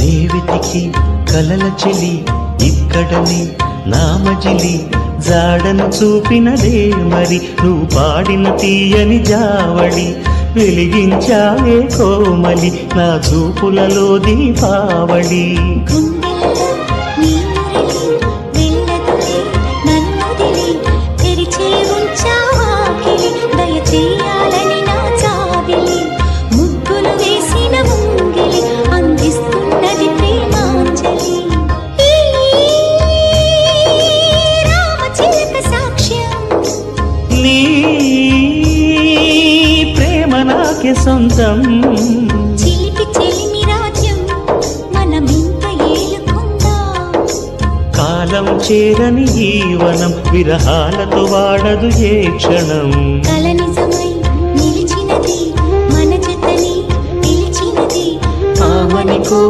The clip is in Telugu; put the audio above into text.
రేవతికి కలల చెలి ఇక్కడనే నామజిలి జాడను చూపినదే మరి నువ్వు పాడిన తీయని జావళి వెలిగించావే కోమలి నా చూపులలో దీపావళి గుండెల్లో నీ మురళి వెళ్ళదులే నన్నుదిలి తెరిచే ఉంచావాకిలి దయచేయాలని నా చావిలి ముగ్గులు వేసిన ముంగిలి అందిస్తున్నది ప్రేమాంజలి రామచిలక సాక్ష్యం నీ ప్రేమ నాకే సొంతం చిలిపి చెలిమి రాజ్యం మనమింక ఏలుకుందాం కాలం చేరని ఈ వనం విరహాలతో వాడదు ఏ క్షణం కలను